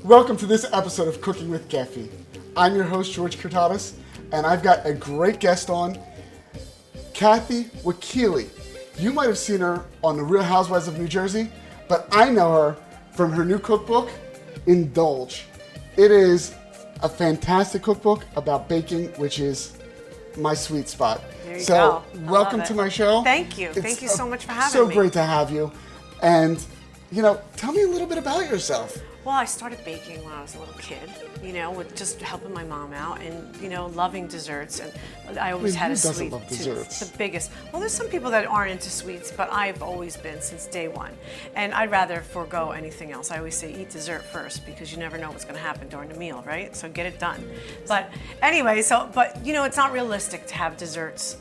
Welcome to this episode of Cooking with Kefi. I'm your host, George Kyrtatas, and I've got a great guest on, Kathy Wakile. You might have seen her on The Real Housewives of New Jersey, but I know her from her new cookbook, Indulge. It is a fantastic cookbook about baking, which is my sweet spot. There you go. Welcome to my show. Thank you. Thank you so much for having me. So great to have you. And, tell me a little bit about yourself. Well, I started baking when I was a little kid, with just helping my mom out and, loving desserts. And I always had a sweet love tooth. desserts? The biggest. Well, there's some people that aren't into sweets, but I've always been since day one. And I'd rather forego anything else. I always say eat dessert first because you never know what's going to happen during the meal, right? So get it done. But anyway, it's not realistic to have desserts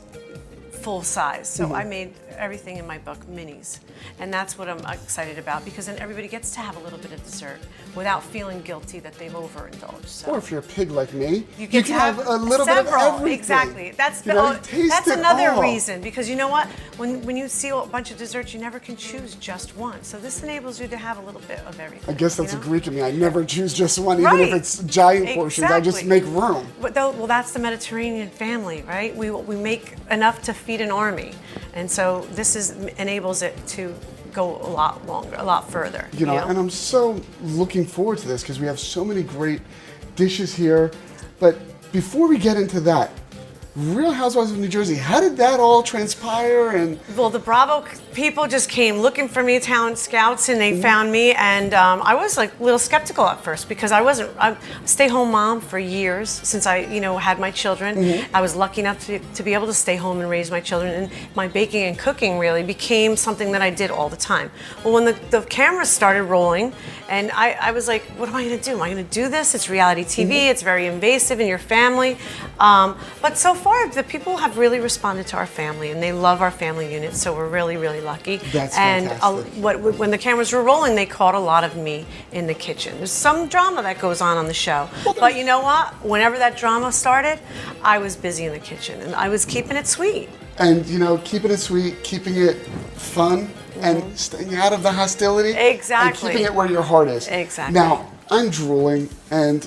full size. So I made everything in my book minis. And that's what I'm excited about because then everybody gets to have a little bit of dessert without feeling guilty that they've overindulged. So. Or if you're a pig like me, you can have a little bit of everything. Exactly. That's another reason because you know what? When you see a bunch of desserts, you never can choose just one. So this enables you to have a little bit of everything. I guess that's a Greek in me. I never choose just one, even if it's giant portions. I just make room. Well, that's the Mediterranean family, right? We make enough to feed an army. And so this enables it to go a lot longer, a lot further. And I'm so looking forward to this because we have so many great dishes here. But before we get into that, Real Housewives of New Jersey, how did that all transpire? Well, the Bravo people just came looking for me, talent scouts, and they found me. And I was like a little skeptical at first because I'm a stay-home mom for years since I, had my children. I was lucky enough to be able to stay home and raise my children. And my baking and cooking really became something that I did all the time. Well, when the cameras started rolling, and I was like, what am I going to do? Am I going to do this? It's reality TV. It's very invasive in your family. But so far, the people have really responded to our family, and they love our family unit, so we're really, really lucky. That's fantastic. When the cameras were rolling, they caught a lot of me in the kitchen. There's some drama that goes on the show. But you know what? Whenever that drama started, I was busy in the kitchen, and I was keeping it sweet. And, keeping it sweet, keeping it fun, and staying out of the hostility. Exactly. And keeping it where your heart is. Exactly. Now, I'm drooling, and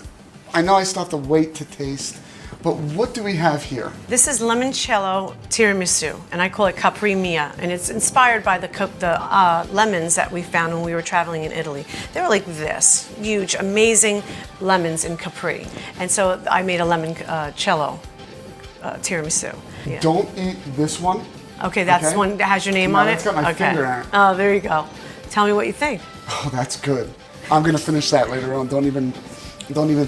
I know I still have to wait to taste, but what do we have here? This is limoncello tiramisu, and I call it Capri Mia, and it's inspired by the lemons that we found when we were traveling in Italy. They were like this, huge, amazing lemons in Capri. And so I made a limoncello tiramisu. Yeah. Don't eat this one. Okay, that's one that has your name on it? It's got my finger on it. Oh, there you go. Tell me what you think. Oh, that's good. I'm gonna finish that later on. Don't even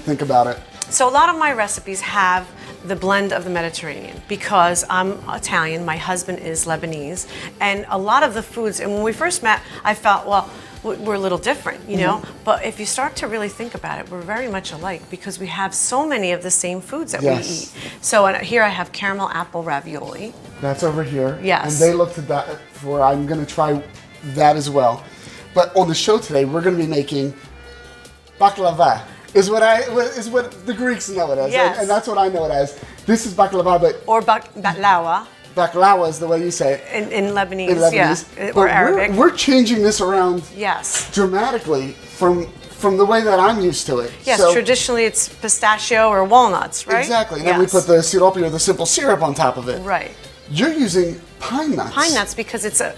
think about it. So a lot of my recipes have the blend of the Mediterranean because I'm Italian, my husband is Lebanese, and a lot of the foods, and when we first met, I felt, well, we're a little different, but if you start to really think about it, we're very much alike because we have so many of the same foods that we eat. So here I have caramel apple ravioli. That's over here. Yes. And they looked at that for, I'm gonna try that as well. But on the show today, we're gonna be making baklava. Is what the Greeks know it as, and that's what I know it as. This is baklava, or baklawa. Baklawa is the way you say it. In Lebanese, yeah, or Arabic. We're changing this around, yes, dramatically from the way that I'm used to it. Yes, so, traditionally it's pistachio or walnuts, right? Exactly. And then we put the siropi or the simple syrup on top of it. Right. You're using pine nuts. Pine nuts because it's a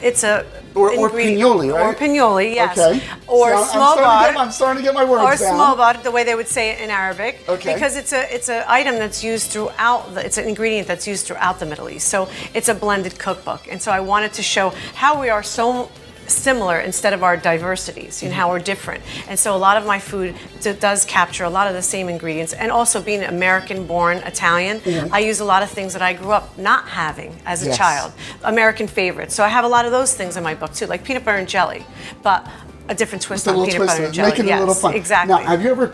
or pignoli, right? Or pignoli, yes. Okay. Or smobar. I'm starting to get my words down. Or smobar, the way they would say it in Arabic. Okay. Because it's an item that's used throughout. It's an ingredient that's used throughout the Middle East. So it's a blended cookbook, and so I wanted to show how we are so similar instead of our diversities, how we're different. And so a lot of my food does capture a lot of the same ingredients. And also being American-born Italian, I use a lot of things that I grew up not having as a child. American favorites. So I have a lot of those things in my book too, like peanut butter and jelly, but a different twist on peanut butter and jelly. Making it a little fun. Exactly. Now, have you ever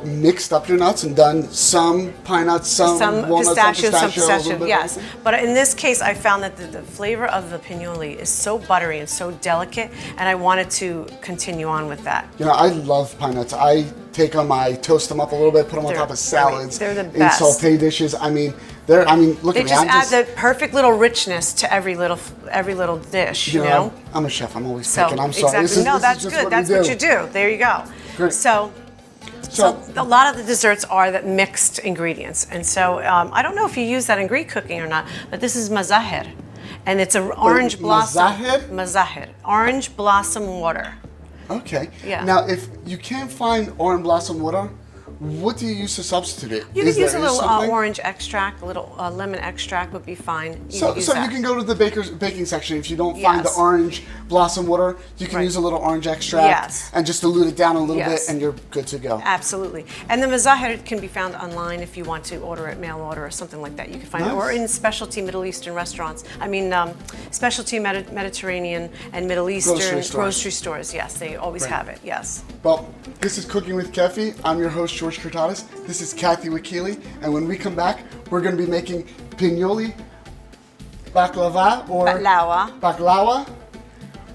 mixed up your nuts and done some pine nuts, some walnuts, some pistachio, yes. But in this case, I found that the flavor of the pignoli is so buttery and so delicate, and I wanted to continue on with that. I love pine nuts. I take them, I toast them up a little bit, put them on top of salads, they're the best. in sauté dishes. Look at me. They just add the perfect little richness to every little dish. I'm a chef. I'm always picking. I'm sorry. Exactly. That's good. That's what you do. There you go. Great. So a lot of the desserts are that mixed ingredients, and so I don't know if you use that in Greek cooking or not, but this is mazaher, and it's an orange blossom. Mazaher? Mazaher, orange blossom water. Okay. Yeah. Now, if you can't find orange blossom water, what do you use to substitute it? You could use a little orange extract, a little lemon extract would be fine. So you can go to the baking section. If you don't find the orange blossom water, you can use a little orange extract and just dilute it down a little bit, and you're good to go. Absolutely. And the mazaher can be found online if you want to order it, mail order or something like that. You can find it, or in specialty Middle Eastern restaurants. I mean, specialty Mediterranean and Middle Eastern grocery stores. Yes, they always have it. Yes. Well, this is Cooking with Kefi. I'm your host, George Kyrtatas. This is Kathy Wakile, and when we come back, we're going to be making pinoli, baklava, or baklawa.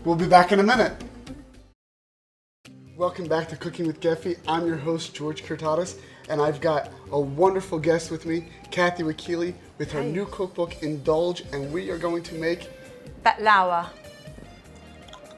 We'll be back in a minute. Welcome back to Cooking with Kefi. I'm your host, George Kyrtatas, and I've got a wonderful guest with me, Kathy Wakile, with her new cookbook, Indulge, and we are going to make baklawa.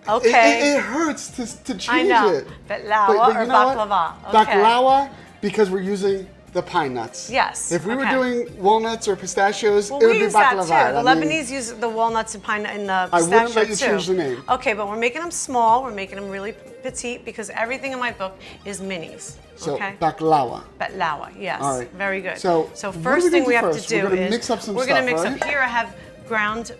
Okay. It hurts to change I know. it. Baklawa or baklava. Okay. Baklawa, because we're using the pine nuts. Yes. If we were doing walnuts or pistachios, it would be use baklava. that too. The Lebanese use the walnuts and pine in the pistachio I wouldn't let you change the name. Okay, but we're making them small. We're making them really petite because everything in my book is minis. So okay? baklawa. Baklawa, yes. All right. Very good. So first thing we have to do we're gonna is mix up some we're going to mix stuff, up. Here I have ground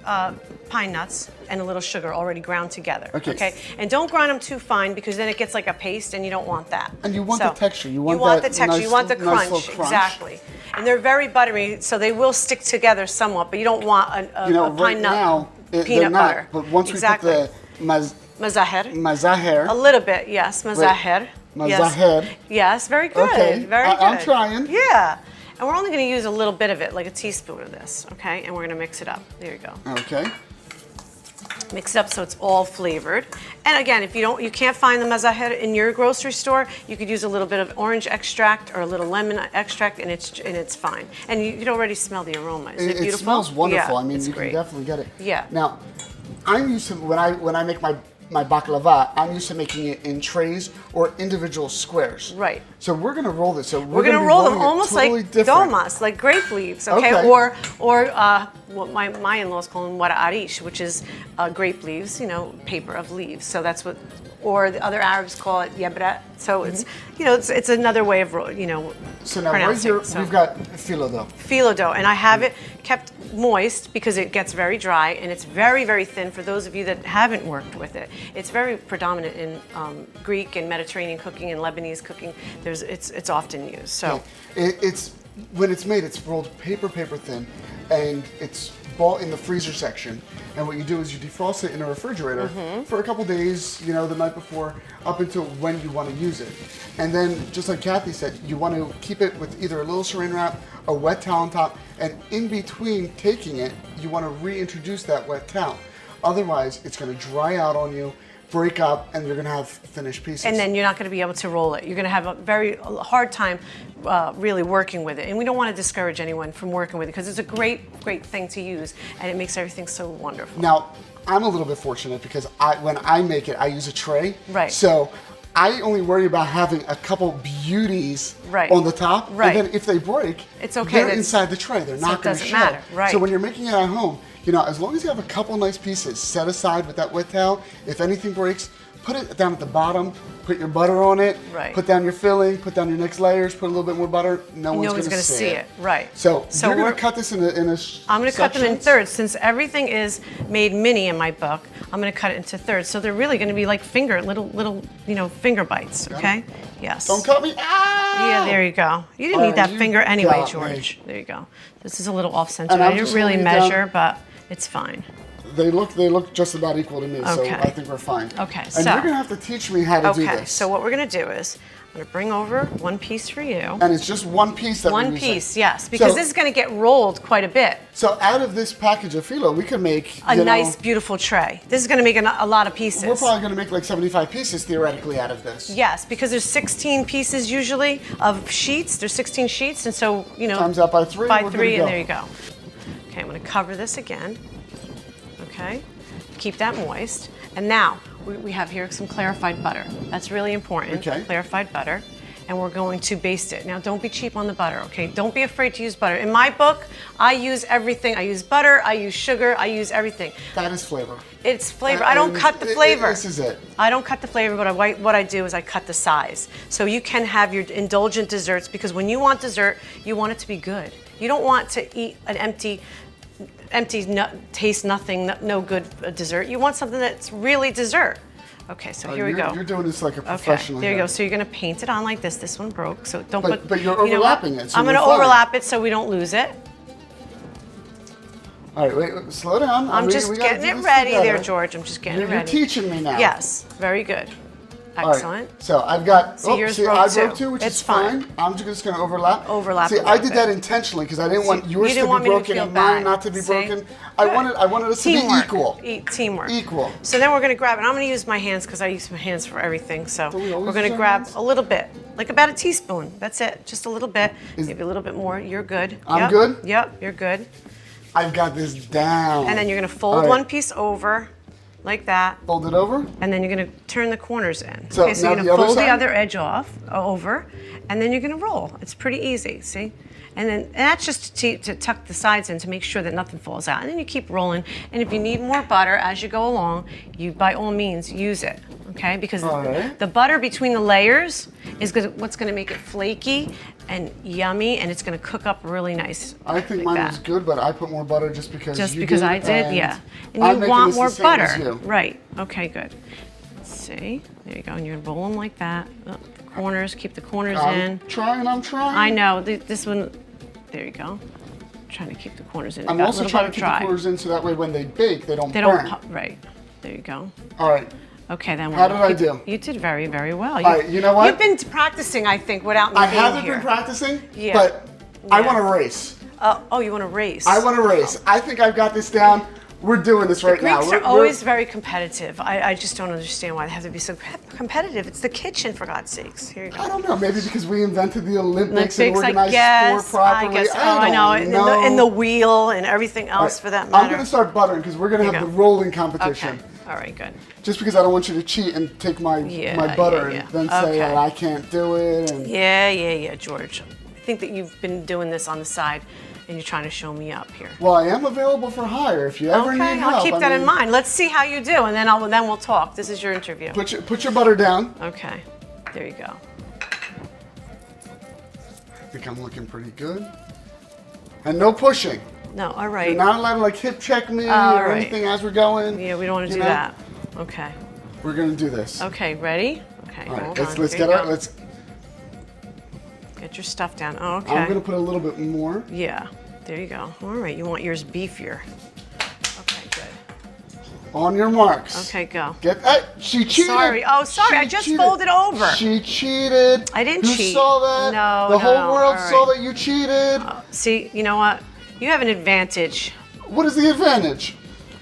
pine nuts and a little sugar already ground together. Okay. And don't grind them too fine because then it gets like a paste and you don't want that. And you want the texture. You want the texture. Nice, you want the nice crunch. crunch. Exactly. And they're very buttery, so they will stick together somewhat, but you don't want a pine nut peanut butter. But once we put the mazaher. A little bit, yes, mazaher. Mazaher. Yes, very good. Okay. Very good. I'm trying. Yeah. And we're only going to use a little bit of it, like a teaspoon of this, okay? And we're going to mix it up. There you go. Okay. Mix it up so it's all flavored. And again, if you can't find the mazaher in your grocery store, you could use a little bit of orange extract or a little lemon extract, and it's fine. And you can already smell the aroma. Isn't it beautiful? It smells wonderful. Yeah, I mean, you great. can definitely get it. Yeah. Now, I'm used to when I make my baklava, I'm used to making it in trays or individual squares. Right. So we're gonna roll this. So we're gonna roll them almost totally like different. domas, like grape leaves, okay? Or what my in-laws call them wara arish, which is grape leaves, paper of leaves. So that's what, or the other Arabs call it yebra. So it's it's another way of So now right here we've got phyllo dough. Phyllo dough, and I have it kept moist because it gets very dry and it's very, very thin. For those of you that haven't worked with it, it's very predominant in Greek and Mediterranean cooking and Lebanese cooking. It's often used. So it's when it's made, it's rolled paper thin, and it's bought in the freezer section. And what you do is you defrost it in a refrigerator for a couple days, the night before, up until when you want to use it. And then, just like Kathy said, you want to keep it with either a little saran wrap, a wet towel on top, and in between taking it, you want to reintroduce that wet towel. Otherwise, it's going to dry out on you, break up, and you're going to have finished pieces. And then you're not going to be able to roll it. You're going to have a very hard time really working with it. And we don't want to discourage anyone from working with it because it's a great, great thing to use, and it makes everything so wonderful. Now, I'm a little bit fortunate because when I make it, I use a tray. Right. So I only worry about having a couple beauties on the top. Right. And then if they break, it's okay. They're inside the tray. They're not going to show. Matter. Right. So when you're making it at home, as long as you have a couple nice pieces set aside with that wet towel, if anything breaks, put it down at the bottom, put your butter on it, put down your filling, put down your next layers, put a little bit more butter. No one's going to see it. Right. So you're going to cut this in a I'm going to cut them in thirds. Since everything is made mini in my book, I'm going to cut it into thirds. So they're really going to be like little finger bites, okay? Yes. Don't cut me. Ah! Yeah, there you go. You didn't need that finger anyway, George. There you go. This is a little off-center. I didn't really measure, but it's fine. They look just about equal to me, so I think we're fine. Okay, and you're gonna have to teach me how to do this. Okay, so what we're gonna do is I'm gonna bring over one piece for you. And it's just one piece that we're using. One piece, yes, because this is gonna get rolled quite a bit. So out of this package of phyllo, we can make a nice, beautiful tray. This is gonna make a lot of pieces. We're probably gonna make like 75 pieces theoretically out of this. Yes, because there's 16 pieces usually of sheets. There's 16 sheets, and so times that by 3. By 3, and there you go. Okay, I'm gonna cover this again. Okay. Keep that moist. And now, we have here some clarified butter. That's really important. Okay. Clarified butter. And we're going to baste it. Now, don't be cheap on the butter, okay? Don't be afraid to use butter. In my book, I use everything. I use butter, I use sugar, I use everything. That is flavor. It's flavor. I don't cut the flavor. This is it. I don't cut the flavor, but what I do is I cut the size. So you can have your indulgent desserts, because when you want dessert, you want it to be good. You don't want to eat an empty taste nothing, no good dessert. You want something that's really dessert. Okay, so here we go. You're doing this like a professional. Okay, there you here. go. So you're gonna paint it on like this. This one broke, so don't put. But you're overlapping it. So I'm gonna we're fine. overlap it so we don't lose it. All right, wait, slow down. I'm just getting it ready there, George. I'm just getting it ready. You're teaching me now. Yes, very good. All right, Excellent. so I've got. See, yours broke I too. broke too, which It's is fine. fine. I'm just going to overlap. Overlap See, a I little did that bit. intentionally because I didn't want yours You didn't to want be me to broken feel and mine bad. not to be See? broken. I wanted us to be equal. Teamwork. Equal. So then we're gonna grab it. I'm gonna use my hands because I use my hands for everything. So Don't we always we're gonna use our grab hands? a little bit, like about a teaspoon. That's it. Just a little bit. Maybe a little bit more. You're good. I'm Yep. good? Yep, you're good. I've got this down. And then you're gonna All fold right. one piece over, like that. Fold it over. And then you're gonna turn the corners in. So Okay, so now you're the gonna other fold the side? other edge off, over, and then you're gonna roll. It's pretty easy, see? And that's just to tuck the sides in to make sure that nothing falls out. And then you keep rolling. And if you need more butter as you go along, you by all means use it, okay? Because All right. the butter between the layers is what's gonna make it flaky and yummy, and it's gonna cook up really nice. I think like mine that. was good, but I put more butter just because Just you because did, I did, and yeah. And I'm you making want this the more same as butter. you. Right. Okay, good. Let's see. There you go. And you're gonna roll them like that. Oh, the corners, keep the corners in. I'm trying. I know. This one, there you go. Trying to keep the corners in. I'm Got a also little trying bit to of keep the dry. corners in so that way when they bake, they don't They burn. don't pop, right. There you go. All right. Okay, then How did I do? You did very, very well. All right, you know what? You've been practicing, I think, without me I being haven't here. been practicing, Yeah. but I Yeah. want to race. Oh, you want to race? I want to race. I think I've got this down. We're doing this right now. Greeks are always very competitive. I just don't understand why they have to be so competitive. It's the kitchen, for God's sakes. Here you go. I don't know. Maybe because we invented the Olympics and I organized guess. sport properly. I guess. Oh, I I know. don't And the wheel and everything else for that I'm matter. going to start buttering because we're going to There have you the go. rolling competition. Okay. All right. Good. Just because I don't want you to cheat and take my butter yeah. and then say Okay. I can't do it. And Yeah, George. I think that you've been doing this on the side, and you're trying to show me up here. well, I am available for hire if you ever need Okay, help. I'll keep I that in mean, mind. Let's see how you do, and then we'll talk. This is your interview. Put your butter down. Okay. There you go. I think I'm looking pretty good. And no pushing. No. All You're right. not allowed to like hip check me All or right. anything as we're going. Yeah, we don't want to you do know? that. Okay. We're gonna do this. Okay. Ready? Okay. All right, Hold let's on. let's Here get you our go. let's. Get your stuff down. Oh, okay. I'm gonna put a little bit more. Yeah, there you go. All right, you want yours beefier. Okay, good. On your marks. Okay, go. Get that. She cheated. Sorry. Oh, sorry. She I just cheated. folded over. She cheated. I didn't Who cheat. saw that? No, The whole no, world all saw right. that you cheated. See, you know what? You have an advantage. What is the advantage?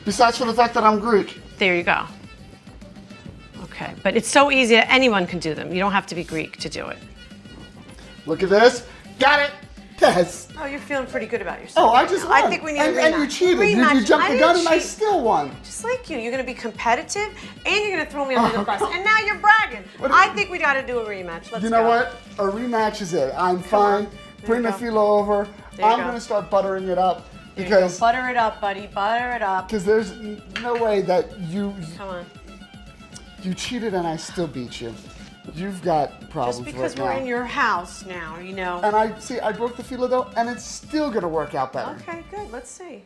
Besides for the fact that I'm Greek. There you go. Okay, but it's so easy that anyone can do them. You don't have to be Greek to do it. Look at this. Got it. Yes. Oh, you're feeling pretty good about yourself. Oh, I just won. I think we need a rematch. And you cheated. You Rematch. jumped I the gun didn't and I cheat. still won. Just like you. You're going to be competitive and you're going to throw me under the bus. come And now you're bragging. What- I think we got to do a rematch. Let's You know go. what? A rematch is it. I'm on. fine. There Bring you the go. phyllo over. There you I'm go. going to start buttering it up There you go. because Butter it up, buddy. Butter it up. there's no way that you Come on. cheated and I still beat you. You've got problems Just because right we're now. in your house now, you know. And I broke the phyllo though, and it's still gonna work out better. Okay, good. Let's see.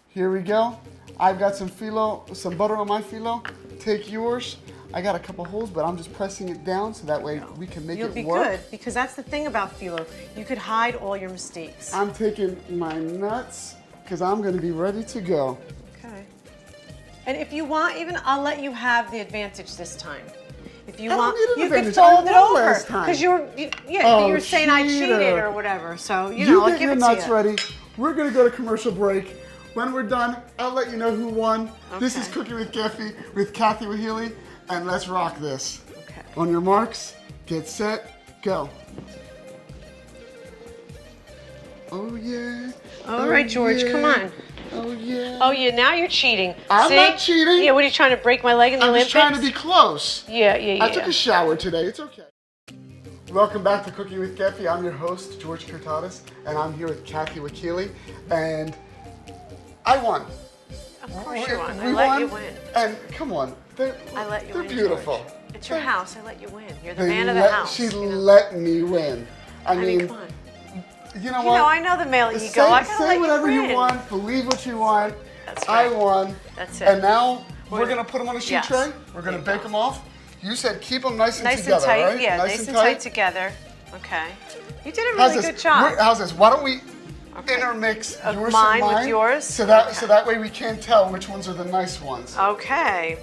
Here we go. I've got some butter on my phyllo. Take yours. I got a couple holes, but I'm just pressing it down so that way we can make You'll it be work. good because that's the thing about phyllo. You could hide all your mistakes. I'm taking my nuts because I'm gonna be ready to go. Okay. And if you want, even I'll let you have the advantage this time. If you I don't want, need an you advantage. can fold I it won over last time. because you Oh, were saying I cheated cheater. or whatever. So you You know, I'll get give your it nuts to you. ready. We're gonna go to commercial break. When we're done, I'll let you know who won. This is Okay. Cooking with Kefi with Kathy Wakile, and let's rock this. Okay. On your marks, get set, go. Oh yeah. All right, George, come on. Oh yeah. Oh yeah, now you're cheating. I'm See? not cheating. Yeah, what are you trying to break my leg in the I'm Olympics? just trying to be close. Yeah. I took a shower today. It's okay. Welcome back to Cooking with Kefi. I'm your host, George Kyrtatas, and I'm here with Kathy Wakile, and I won. Of course you won. We I let won, you win. And come on, I let you they're win, beautiful. George. It's your house. I let you win. You're the They man of the let- house. She you know? let me win. I mean, come on. you know You what? know, I know the male ego. Say, I gotta say let whatever you you win. want, believe what you want. That's I right. won. That's it. And now we're gonna- gonna put them on a sheet Yes. tray. We're gonna There you bake them off. You said keep them nice and Nice together, and tight. right? Yeah, nice and tight together. Okay. You did a How's really this? good job. How's this? Why don't we Okay. intermix Of yours mine and with mine, yours? so that Okay. so that way we can't tell which ones are the nice ones. Okay.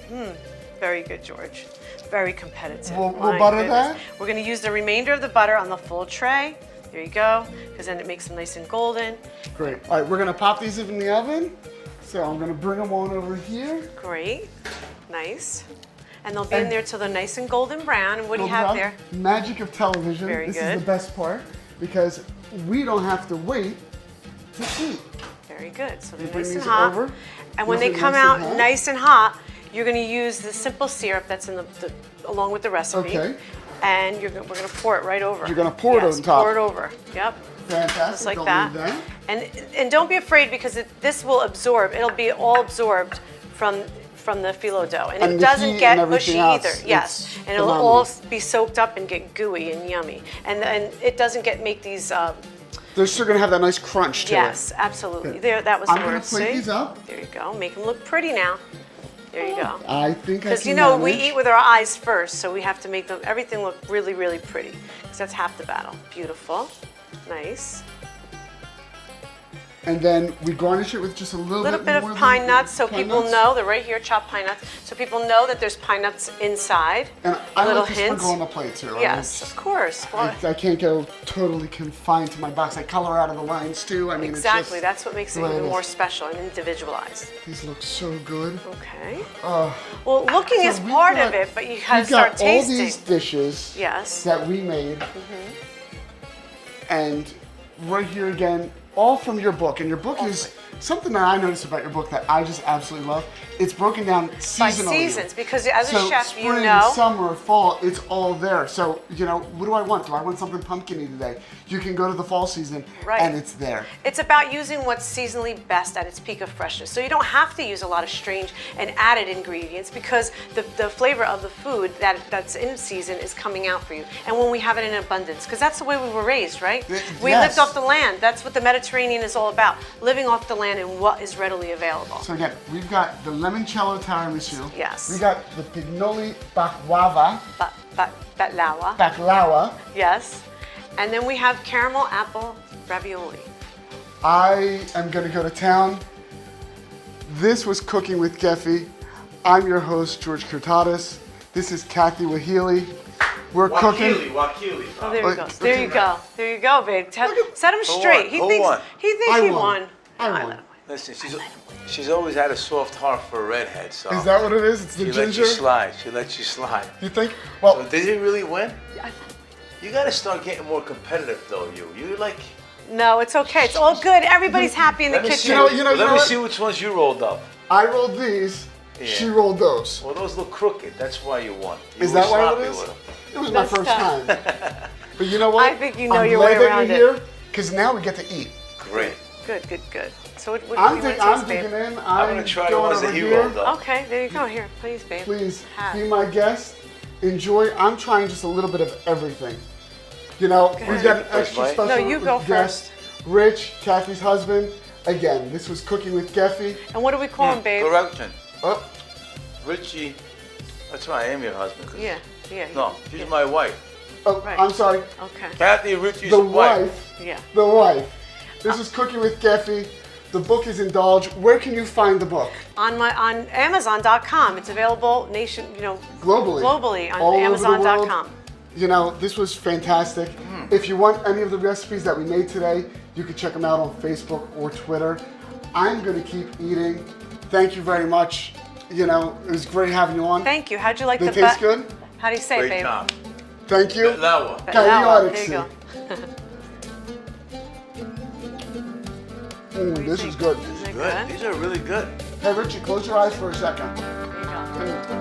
Very good, George. Very competitive. We'll My butter goodness. that? We're going to use the remainder of the butter on the full tray. There you go, because then it makes them nice and golden. Great. All right, we're gonna pop these in the oven. So I'm gonna bring them on over here. Great. Nice. And they'll be in there till they're nice and golden brown. And what do you have there? Magic of television. Very This good. is the best part because we don't have to wait to eat. Very good. So they're bring nice and these hot. over. And when These they are come nice out and hot. nice and hot, you're going to use the simple syrup that's in the along with the recipe. Okay. And we're going to pour it right over. You're gonna pour it Yes, on top. Pour it over. Yep. Fantastic. Just like Don't that. leave that. And don't be afraid because this will absorb. It'll be all absorbed from the phyllo dough, and And it the doesn't heat get and mushy everything either. else. Yes, It's and it'll phenomenal. all be soaked up and get gooey and yummy, and it doesn't make these. They're still gonna have that nice crunch to Yes, it. absolutely. Good. There, that was I'm the gonna word. plate See? these up. There you go. Make them look pretty now. There you go. I think I Because can you know we manage. eat with our eyes first, so we have to make everything look really, really pretty. Because that's half the battle. Beautiful, nice. And then we garnish it with just a little Little bit more of than pine nuts, so pine people nuts. know they're right here. Chopped pine nuts, so people know that there's pine nuts inside. And I little like to hints. sprinkle on the plates here. Right? Yes, of course. Well, I can't go totally confined to my box. I color out of the lines too. I mean, exactly. It's just That's what makes it the way even is. more special and individualized. These look so good. Okay. Uh, Well, looking so is we've part got- of it, but you gotta We've got start all tasting. these dishes Yes. that we made, and right here again, all from your book. And your book is something that I noticed about your book that I just absolutely love. It's broken down By seasonally. seasons, because as a So chef, spring, you know. summer, fall, it's all there. So, you know, what do I want? Do I want something pumpkiny today? You can go to the fall season Right. and it's there. It's about using what's seasonally best at its peak of freshness. So you don't have to use a lot of strange and added ingredients because the flavor of the food that's in season is coming out for you. And when we have it in abundance, because that's the way we were raised, right? We Yes. lived off the land. That's what the Mediterranean is all about, living off the land and what is readily available. So again, we've got the limoncello tiramisu. Yes. We got the pignoli baklava, Baklawa, yes. And then we have caramel apple ravioli. I am gonna go to town. This was Cooking with Kefi. I'm your host, George Kyrtatas. This is Kathy Wakile. We're cooking. Wakile. Oh, there Oh, you go. There okay. you go. There you go, babe. Set him straight. won? Who won? He thinks I he won. won. I No, won. let him Listen, she's always had a soft heart for a redhead, so Is that what it is? It's the she ginger? lets you slide. She lets you slide. You think? So Well, did he really win? win. You got to start getting more competitive, though. You like. No, it's okay. It's all good. Everybody's happy in the Let me see. kitchen. You know let me what? see which ones you rolled up. I rolled these. Yeah. She rolled those. Well, those look crooked. That's why you won. You Is were that why sloppy it is? with them. It was my That's first tough. time. But you know what? I think you know I'm your glad way that around you're it. here because now we get to eat. Great. Good, good, good. So what do you I'm want to digging taste, babe? in. I'm gonna try the going ones over that he here. rolled up. Okay, there you go. Here, please, babe. Please Have. be my guest. Enjoy. I'm trying just a little bit of everything. You know, we've got an extra Mike. special No, you go guest, Rich, Kathy's husband. Again, this was Cooking with Kefi. And what do we call him, babe? Correction. Oh, Richie. That's right. I am your husband. 'cause- Yeah, yeah. No, she's yeah. my wife. oh, Right. I'm sorry. Okay. Kathy Richie's The wife. wife. Yeah. The wife. This is Cooking with Kefi. The book is Indulge. Where can you find the book? On Amazon.com. It's available Globally. globally on All over the world. Amazon.com. You know, this was fantastic. If you want any of the recipes that we made today, you can check them out on Facebook or Twitter. I'm going to keep eating. Thank you very much. You know, it was great having you on. Thank you. How'd you like They the taste good? How do you say it, Great babe? job. Thank you. That one. There you Chaotic. go. Ooh, this is good. Is it Good. These are really good. Hey, Richie, close your eyes for a second. There you go.